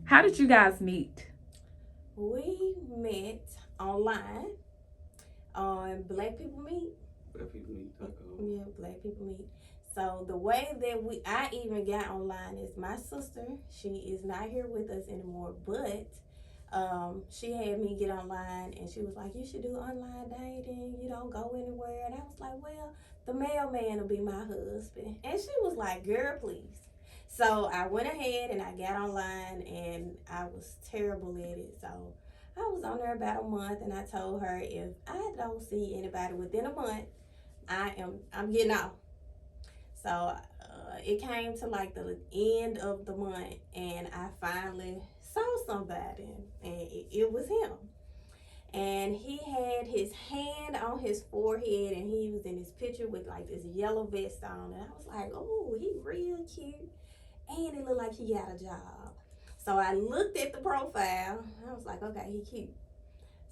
How did you guys meet? We met online on Black People Meet. Black people meet. Yeah, Black People Meet. So the way that I even got online is my sister. She is not here with us anymore, but she had me get online, and she was like, "You should do online dating. You don't go anywhere." And I was like, "Well, the mailman will be my husband." And she was like, "Girl, please." So I went ahead and I got online, and I was terrible at it. So I was on there about a month, and I told her if I don't see anybody within a month, I'm getting off. So it came to like the end of the month, and I finally saw somebody, and it was him. And he had his hand on his forehead, and he was in his picture with like this yellow vest on, and I was like, "Oh, he real cute," and it looked like he got a job. So I looked at the profile. I was like, "Okay, he cute."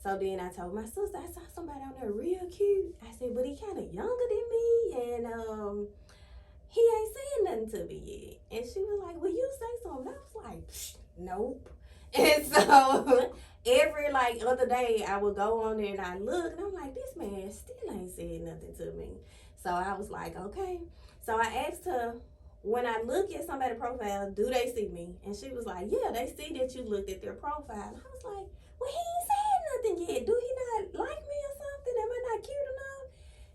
So then I told my sister, I saw somebody on there real cute. I said, but he kind of younger than me, and he ain't saying nothing to me yet. And she was like, "Will you say something?" I was like, "Psh, nope." And so every like other day, I would go on there and I look, and I'm like, "This man still ain't said nothing to me." So I was like, "Okay." So I asked her, when I look at somebody's profile, do they see me? And she was like, "Yeah, they see that you looked at their profile." And I was like, "Well, he ain't said nothing yet. Do he not like me or something? Am I not cute enough?"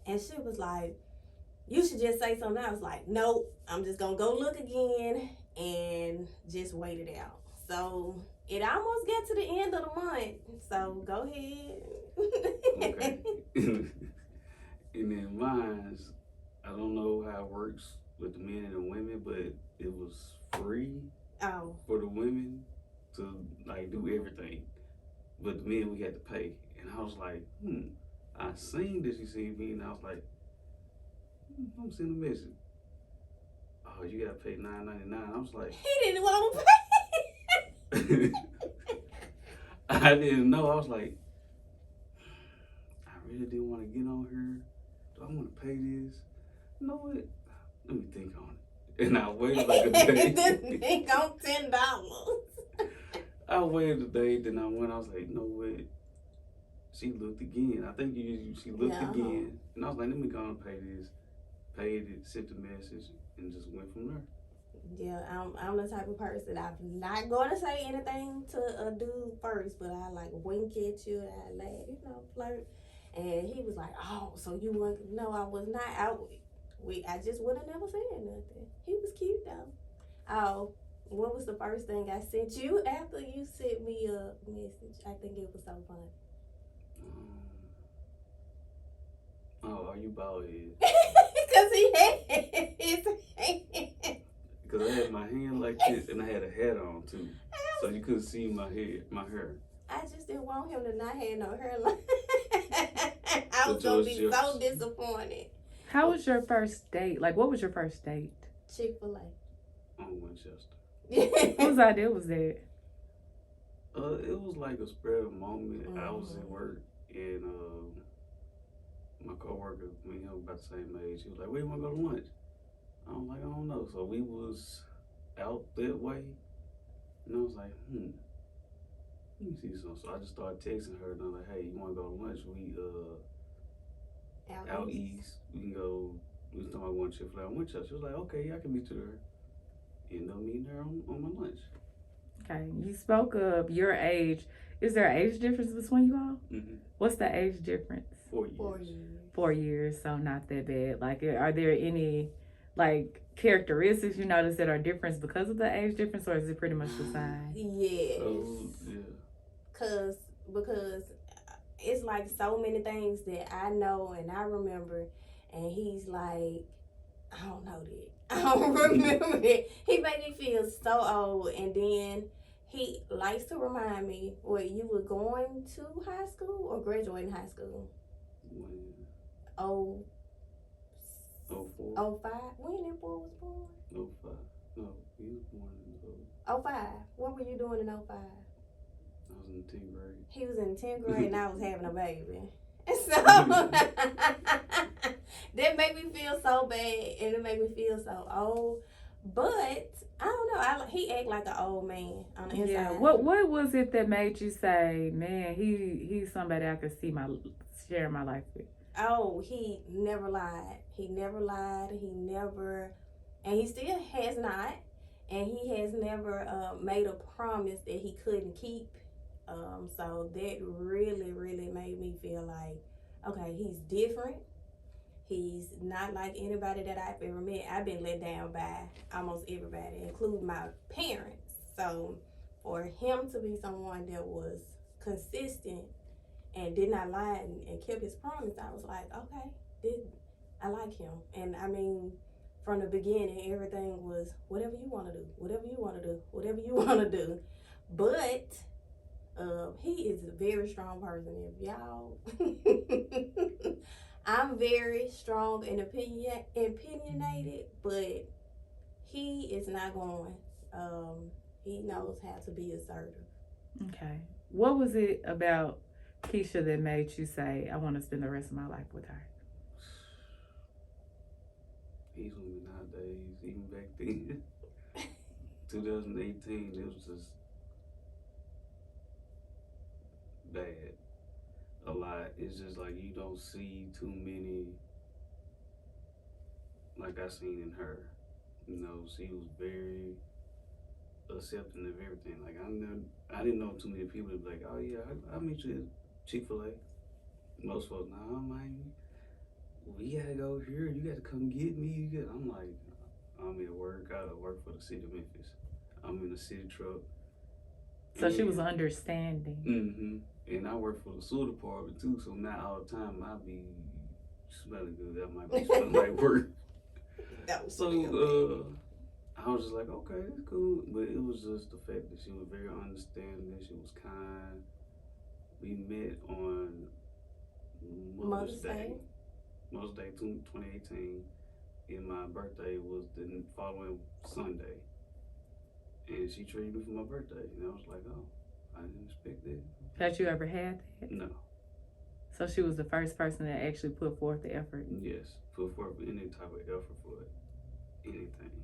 And she was like, "You should just say something." I was like, "Nope, I'm just gonna go look again and just wait it out." So it almost got to the end of the month. So go ahead. Okay. And then mine's, I don't know how it works with the men and the women, but it was free Oh. for the women to like do everything, but the men we had to pay. And I was like, I seen that she seen me, and I was like, I'm sending a message. Oh, you gotta pay $9.99. I was like, He didn't want to pay. I didn't know. I was like, I really didn't want to get on here. Do I want to pay this? You know what? Let me think on it. And I waited like a day. Think on $10. I waited a day, then I went. I was like, you know what? She looked again. I think she looked again, and I was like, let me go and pay this. Paid it, sent the message, and just went from there. Yeah, I'm the type of person I'm not going to say anything to a dude first, but I like wink at you and I laugh, flirt. And he was like, "Oh, so you weren't?" No, I was not. I just would have never said nothing. He was cute though. Oh, what was the first thing I sent you after you sent me a message? I think it was so funny. Oh, are you bald head? Because he had his hand. Because I had my hand like this, and I had a hat on too, so you couldn't see my hair. I just didn't want him to not have no hair. I was gonna be so disappointed. How was your first date? Like, what was your first date? Chick-fil-A. On Winchester. Whose idea was that? It was like a spread of moment. I was at work, and my coworker, me and him about the same age. He was like, "Where you want to go to lunch?" I was like, "I don't know." So we was out that way, and I was like, let me see something. So I just started texting her, and I was like, "Hey, you want to go to lunch? We out east. We can go." We was talking about going to Chick-fil-A on Winchester. She was like, "Okay, yeah, I can meet you there." Ended up meeting her on my lunch. Okay, you spoke of your age. Is there an age difference between you all? Mm-hmm. What's the age difference? 4 years. 4 years. 4 years, so not that bad. Like, are there any like characteristics you notice that are different because of the age difference, or is it pretty much the same? Yes. Yeah. Because it's like so many things that I know and I remember, and he's like, "I don't know that. I don't remember it." He made me feel so old, and then he likes to remind me, "Wait, you were going to high school or graduating high school?" When? Oh. 04. 05. When that boy was born? 05. No, he was born in 05. What were you doing in 05? I was in 10th grade. He was in 10th grade and I was having a baby. So that made me feel so bad, and it made me feel so old. But I don't know. He act like an old man on the inside. Yeah. What was it that made you say, man, he's somebody I could see share my life with? Oh, he never lied. He never lied. He never, and he still has not. And he has never made a promise that he couldn't keep. So that really, really made me feel like, okay, he's different. He's not like anybody that I've ever met. I've been let down by almost everybody, including my parents. So for him to be someone that was consistent and did not lie and kept his promise, I was like, okay, I like him. And I mean, from the beginning, everything was whatever you want to do, whatever you want to do, whatever you want to do. But he is a very strong person. If y'all, I'm very strong and opinionated, but he is not going. He knows how to be assertive. Okay. What was it about Kisha that made you say, I want to spend the rest of my life with her? He's with me nowadays, even back then. 2018, it was just bad. A lot. It's just like you don't see too many like I seen in her. You know, she was very accepting of everything. Like I didn't know too many people that be like, oh yeah, I'll meet you at Chick-fil-A. Most folks, nah, man, we gotta go here. You gotta come get me. I'm like, I'm at work. I gotta work for the city of Memphis. I'm in a city truck. So she was understanding. Mm-hmm. And I work for the sewer department too, so not all the time I be smelling good. That might be smelling like work. So I was just like, okay, that's cool. But it was just the fact that she was very understanding. She was kind. We met on Mother's Day. Mother's Day 2018. And my birthday was the following Sunday. And she treated me for my birthday. And I was like, oh, I didn't expect that. Had you ever had that? No. So she was the first person that actually put forth the effort? Yes, put forth any type of effort for it. Anything.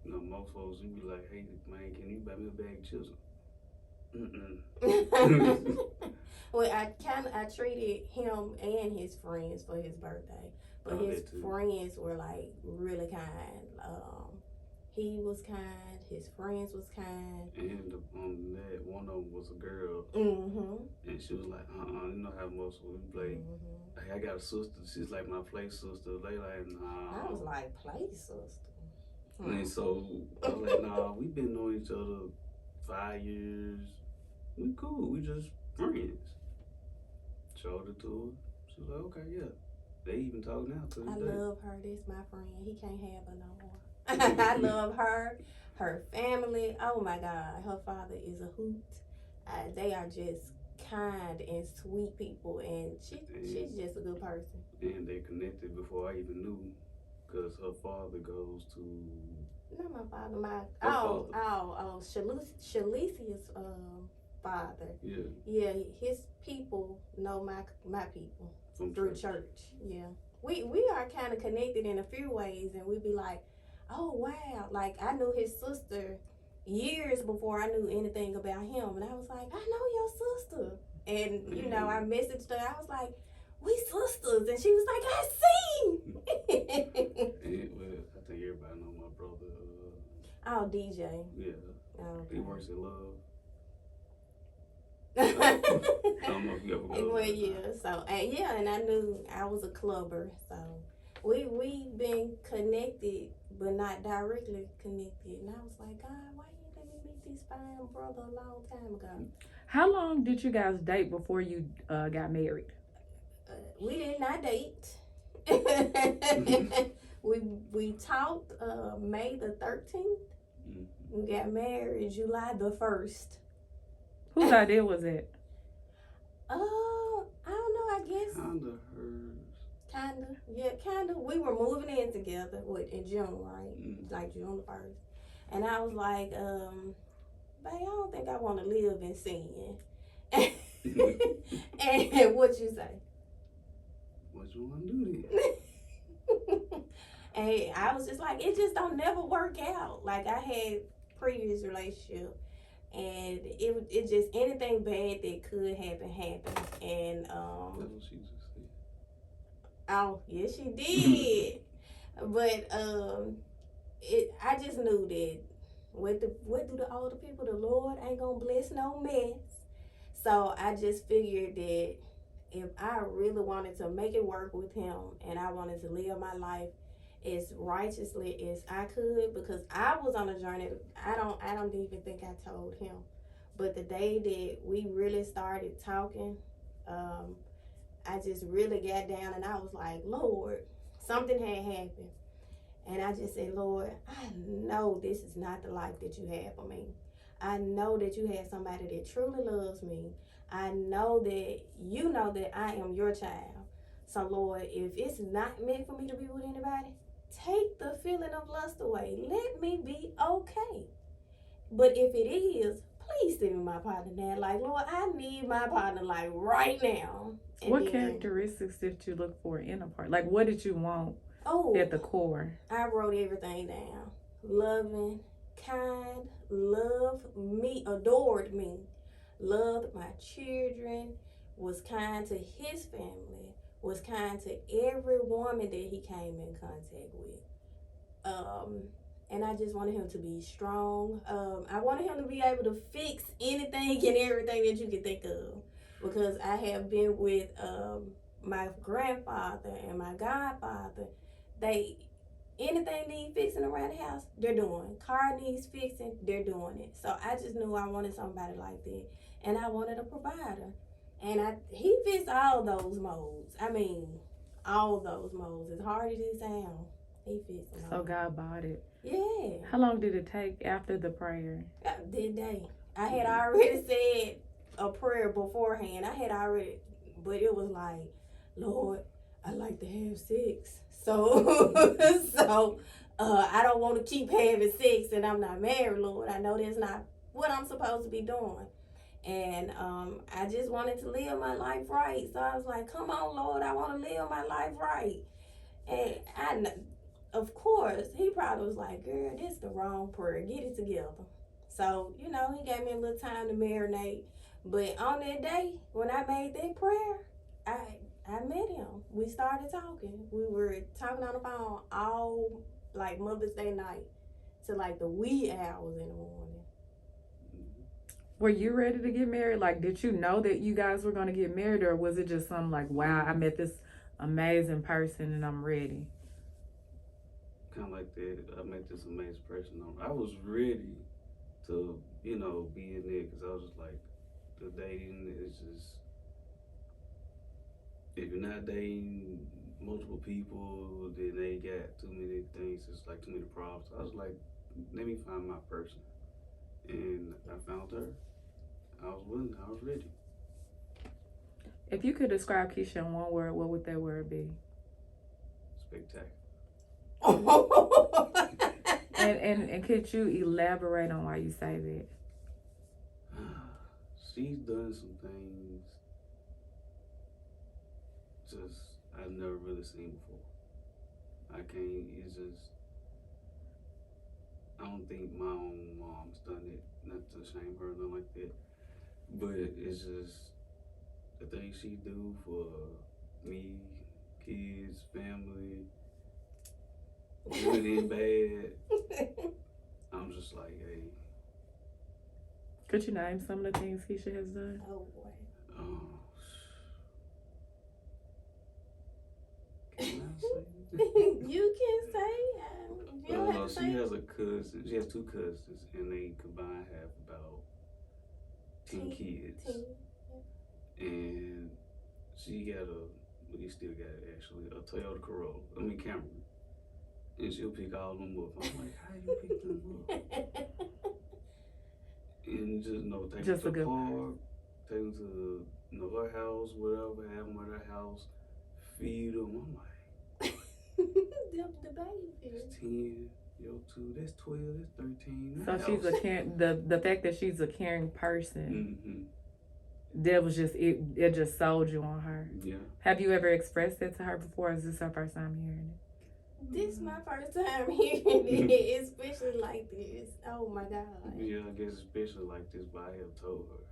You know, most folks, you be like, hey, man, can you buy me a bag of chips? Well, I treated him and his friends for his birthday. But his friends were like really kind. He was kind. His friends was kind. And on that, one of them was a girl. Mm-hmm. And she was like, you know how most of we play. Hey, I got a sister. She's like my play sister. They like, nah. I was like, play sister. And so I was like, nah, we've been knowing each other 5 years. We cool. We just friends. Showed it to her. She was like, okay, yeah. They even talk now to this I day. love her. That's my friend. He can't have her no more. I love her, her family. Oh my God, her father is a hoot. They are just kind and sweet people, and she's just a good person. And they connected before I even knew, because her father goes to. Not my father. Shalicia's father. Yeah, his people know my people through church. Yeah, we are kind of connected in a few ways, and we be like, oh wow, like I knew his sister years before I knew anything about him, and I was like, I know your sister, and you know I messaged her. I was like, we sisters, and she was like, I see. Well, I think everybody know my brother. Oh, DJ. Yeah. Oh, okay. He works in love. I don't know if you ever go. Well, yeah. So, and I knew I was a clubber, so we been connected, but not directly connected. And I was like, God, why you let me meet this fine brother a long time ago? How long did you guys date before you got married? We did not date. we talked May the 13th. We got married July the 1st. Whose idea was it? I don't know, I guess. Kinda hers. Kinda. Yeah, kinda. We were moving in together in June, right? Like June the 1st. And I was like, babe, I don't think I want to live in sin. And what you say? What you want to do then? And I was just like, it just don't never work out. Like I had previous relationship, and it just anything bad that could happen happened. And That's what she just said. oh yes she did. But I just knew that what do the older people, the Lord ain't gonna bless no mess. So I just figured that if I really wanted to make it work with him and I wanted to live my life as righteously as I could, because I was on a journey. I don't even think I told him, but the day that we really started talking, um, I just really got down and I was like, Lord, something had happened. And I just said, Lord, I know this is not the life that you have for me. I know that you have somebody that truly loves me. I know that you know that I am your child. So, Lord, if it's not meant for me to be with anybody, take the feeling of lust away. Let me be okay. But if it is, please send me my partner now. Like, Lord, I need my partner like right now. And What then, characteristics did you look for in a partner? Like, what did you want oh, at the core? I wrote everything down. Loving, kind, loved me, adored me, loved my children, was kind to his family, was kind to every woman that he came in contact with. And I just wanted him to be strong. I wanted him to be able to fix anything and everything that you can think of. Because I have been with my grandfather and my godfather. They anything need fixing around the house, they're doing. Car needs fixing, they're doing it. So I just knew I wanted somebody like that, and I wanted a provider. And he fits all those molds. I mean, all those molds. As hard as it sounds, he fits them. So God bought it. Yeah. How long did it take after the prayer? Did they? I had already said a prayer beforehand. I had already, but it was like, Lord, I like to have sex. So, I don't want to keep having sex, and I'm not married, Lord. I know that's not what I'm supposed to be doing. And I just wanted to live my life right. So I was like, come on, Lord, I want to live my life right. And of course, he probably was like, girl, this is the wrong prayer. Get it together. So, he gave me a little time to marinate. But on that day, when I made that prayer, I met him. We started talking. We were talking on the phone all like Mother's Day night to like the wee hours in the morning. Were you ready to get married? Like, did you know that you guys were going to get married, or was it just something like, wow, I met this amazing person and I'm ready? Kind of like that. I met this amazing person. I was ready to, be in there, because I was just like, the dating is just, if you're not dating multiple people, then they got too many things. It's like too many problems. I was like, let me find my person. And I found her. I was willing. I was ready. If you could describe Kisha in one word, what would that word be? Spectacular. And could you elaborate on why you say that? She's done some things just I've never really seen before. I don't think my own mom's done it, not to shame her or nothing like that, but it's just the things she do for me, kids, family, good and bad. I'm just like, hey. Could you name some of the things Kisha has done? Oh boy. Can I say? You can say. You don't have to say. She has a cousin. She has two cousins, and they combined have about 10 kids. 10. And she got we still got actually, a Toyota Corolla. Camry. And she'll pick all of them up. I'm like, how you pick them up? And just, take them to the park, take them to, her house, whatever, have them at her house, feed them. I'm like, the baby. that's 10, 2, that's 12, that's 13. So she's a caring, the fact that she's a caring person, that was just, it just sold you on her. Yeah. Have you ever expressed that to her before, or is this her first time hearing it? This my first time hearing it, especially like this. Oh my God. Yeah, I guess especially like this, but I have told her.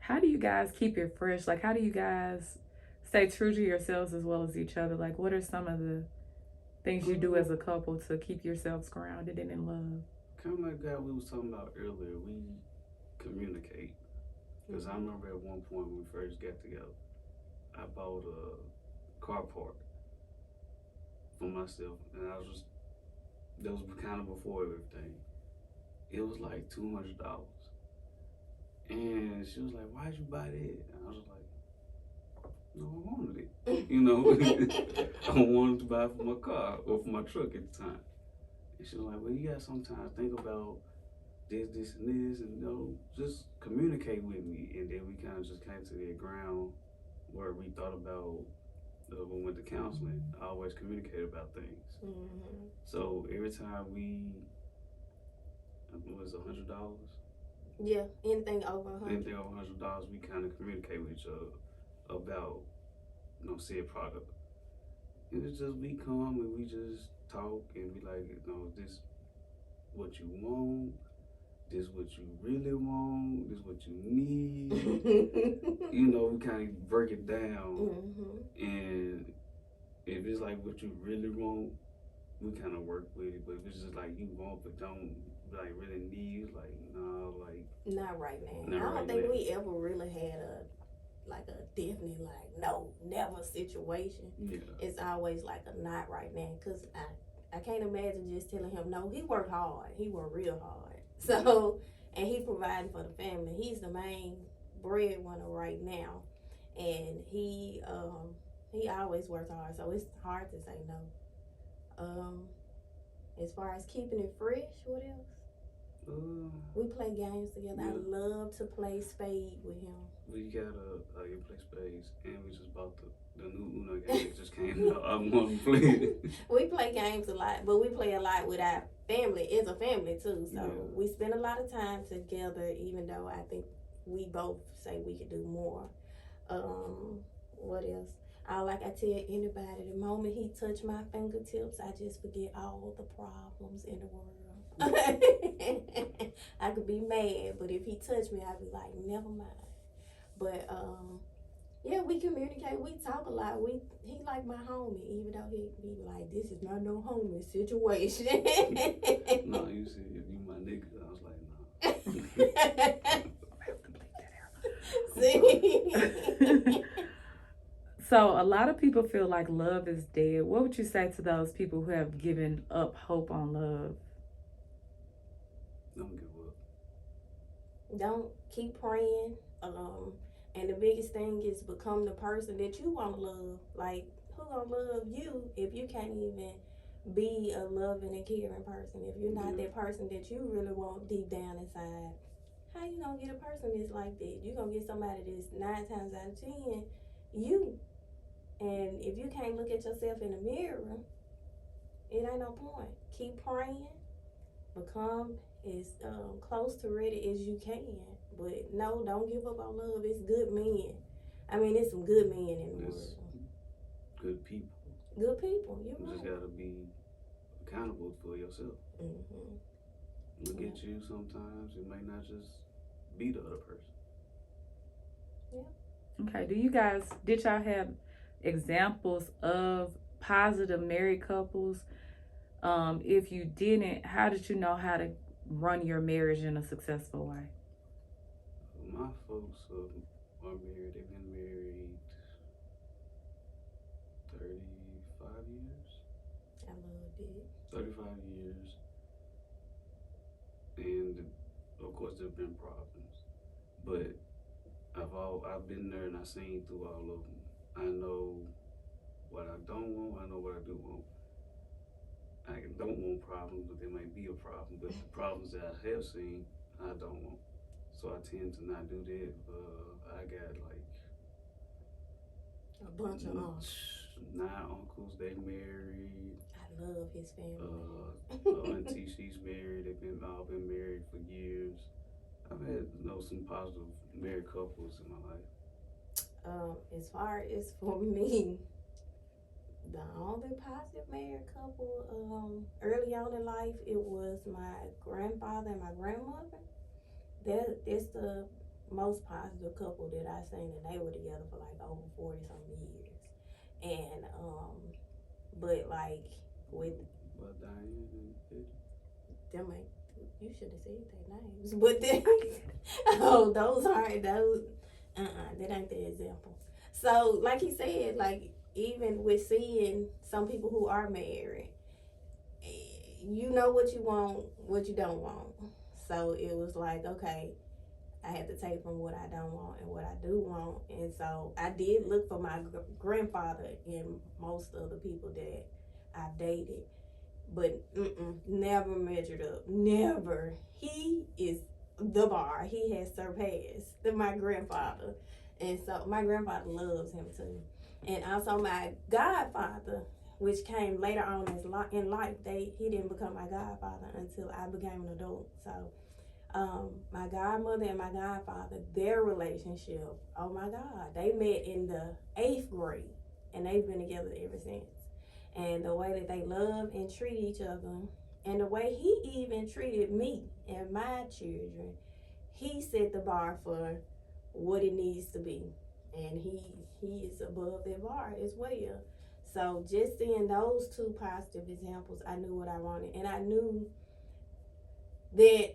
How do you guys keep it fresh? Like, how do you guys stay true to yourselves as well as each other? Like, what are some of the things you do as a couple to keep yourselves grounded and in love? Kind of like that we was talking about earlier. We communicate. Because I remember at one point when we first got together, I bought a car part for myself, and I was just that was kind of before everything. It was like $200, and she was like, "Why'd you buy that?" And I was like, "No, I wanted it. You know, I wanted to buy it for my car or for my truck at the time." And she was like, "Well, you gotta sometimes think about this, and this, and just communicate with me." And then we kind of just came to the ground where we thought about when we went to counseling. I always communicate about things. So every time it was $100. Yeah, anything over Anything over $100, we kind of communicate with each other about said product. And it's just we come and we just talk and be like, this what you want, this what you really want, this what you need. We kind of break it down, and if it's like what you really want, we kind of work with it. But if it's just like you want but don't like really need, like no, like not right now. not I don't right think now. we ever really had a definitely like no never situation. Yeah. It's always like a not right now, because I can't imagine just telling him no. He worked hard. He worked real hard. So and he providing for the family. He's the main breadwinner right now, and he always works hard. So it's hard to say no. As far as keeping it fresh, what else? We play games together. Yeah. I love to play spade with him. We got you play spades, and we just bought the new Uno game that just came out. I want to play it. We play games a lot, but we play a lot with our family. It's a family too, so Yeah. we spend a lot of time together. Even though I think we both say we could do more. What else? Like I tell anybody, the moment he touched my fingertips, I just forget all the problems in the world. I could be mad, but if he touched me, I'd be like, never mind. But yeah, we communicate. We talk a lot. He like my homie, even though he be like, this is not no homie situation. No, you said you my nigga. I was like, no. See. So a lot of people feel like love is dead. What would you say to those people who have given up hope on love? Don't give up. Don't keep praying. And the biggest thing is become the person that you want to love. Like, who gonna love you if you can't even be a loving and caring person? If you're not that person that you really want deep down inside, how you gonna get a person that's like that? You gonna get somebody that's 9 times out of 10 you. And if you can't look at yourself in the mirror, it ain't no point. Keep praying. Become as close to ready as you can. But no, don't give up on love. It's good men. I mean, it's some good men in the world. Good people. Good people. You just gotta be accountable for yourself. Look at you sometimes. It may not just be the other person. Yeah. Okay. Did y'all have examples of positive married couples? If you didn't, how did you know how to run your marriage in a successful way? My folks are married. They've been married 35 years. I loved it. 35 years. And of course there've been problems. But I've been there and I've seen through all of them. I know what I don't want, I know what I do want. I don't want problems, but there may be a problem. But the problems that I have seen, I don't want. So I tend to not do that. I got like a bunch of uncles. 9 uncles. They married. I love his family. Auntie, she's married. They've all been married for years. I've had some positive married couples in my life. As far as for me, The only positive married couple early on in life, it was my grandfather and my grandmother. That's the most positive couple that I seen, and they were together for like over 40 some years. And but like with But Diane and them, ain't, you should have said their names. But then, oh, those aren't those. That ain't the example. So, like he said, like even with seeing some people who are married, you know what you want, what you don't want. So it was like, okay, I had to take from what I don't want and what I do want. And so I did look for my grandfather in most of the people that I dated, but never measured up. Never. He is the bar. He has surpassed my grandfather. And so my grandfather loves him too. And also my godfather, which came later on in life. He didn't become my godfather until I became an adult. So my godmother and my godfather, their relationship, oh my God, they met in the 8th grade and they've been together ever since. And the way that they love and treat each other, and the way he even treated me and my children, he set the bar for what it needs to be. And he is above that bar as well. So just seeing those two positive examples, I knew what I wanted. And I knew that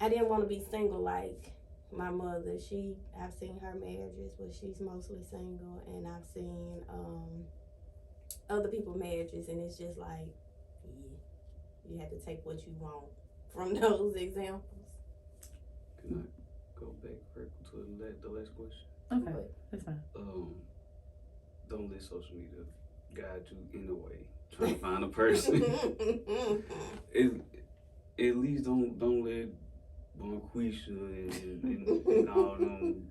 I didn't want to be single like my mother. I've seen her marriages, but she's mostly single, and I've seen other people marriages, and it's just like, yeah, you have to take what you want from those examples. Can I go back to the last question? Okay, that's fine. Don't let social media guide you in a way trying to find a person. At least don't let Bonquisha and all them,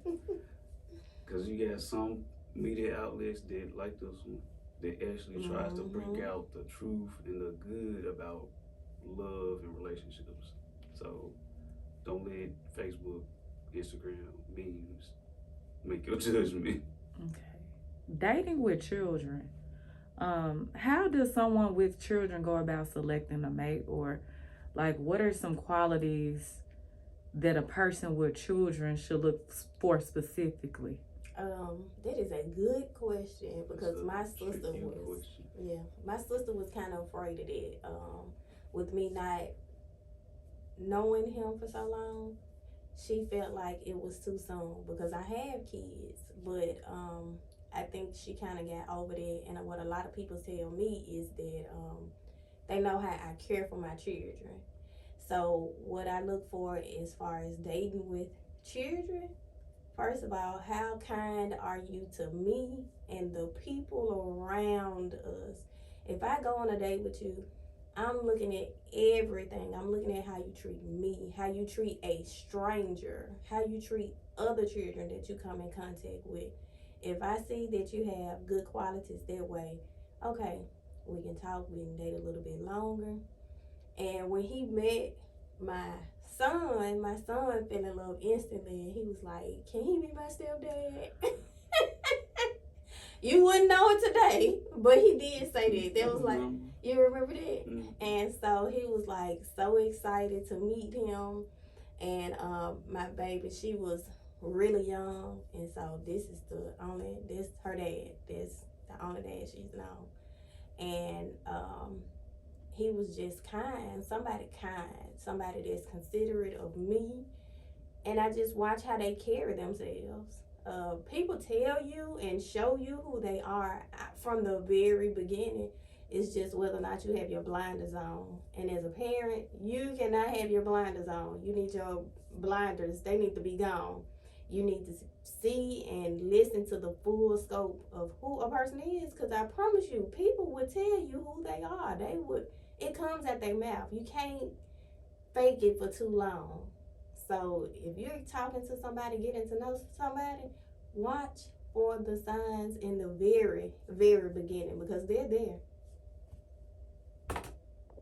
because you got some media outlets that like this one that actually tries to bring out the truth and the good about love and relationships. So don't let Facebook, Instagram, memes make your judgment. Okay. Dating with children. How does someone with children go about selecting a mate, or like what are some qualities that a person with children should look for specifically? That is a good question because my sister was kind of afraid of that. With me not knowing him for so long, she felt like it was too soon because I have kids, but I think she kind of got over that. And what a lot of people tell me is that they know how I care for my children. So what I look for as far as dating with children, first of all, how kind are you to me and the people around us? If I go on a date with you, I'm looking at everything. I'm looking at how you treat me, how you treat a stranger, how you treat other children that you come in contact with. If I see that you have good qualities that way, okay, we can talk, we can date a little bit longer. And when he met my son fell in love instantly, and he was like, "Can he be my stepdad?" You wouldn't know it today, but he did say that. That was like, you remember that? Mm-hmm. And so he was like so excited to meet him. And my baby, she was really young, and so this her dad. This the only dad she's known. And he was just kind, somebody that's considerate of me. And I just watch how they carry themselves. People tell you and show you who they are from the very beginning. It's just whether or not you have your blinders on. And as a parent, you cannot have your blinders on. You need your blinders, they need to be gone. You need to see and listen to the full scope of who a person is, because I promise you, people would tell you who they are. It comes at their mouth. You can't fake it for too long. So if you're talking to somebody, getting to know somebody, watch for the signs in the very, very beginning, because they're there.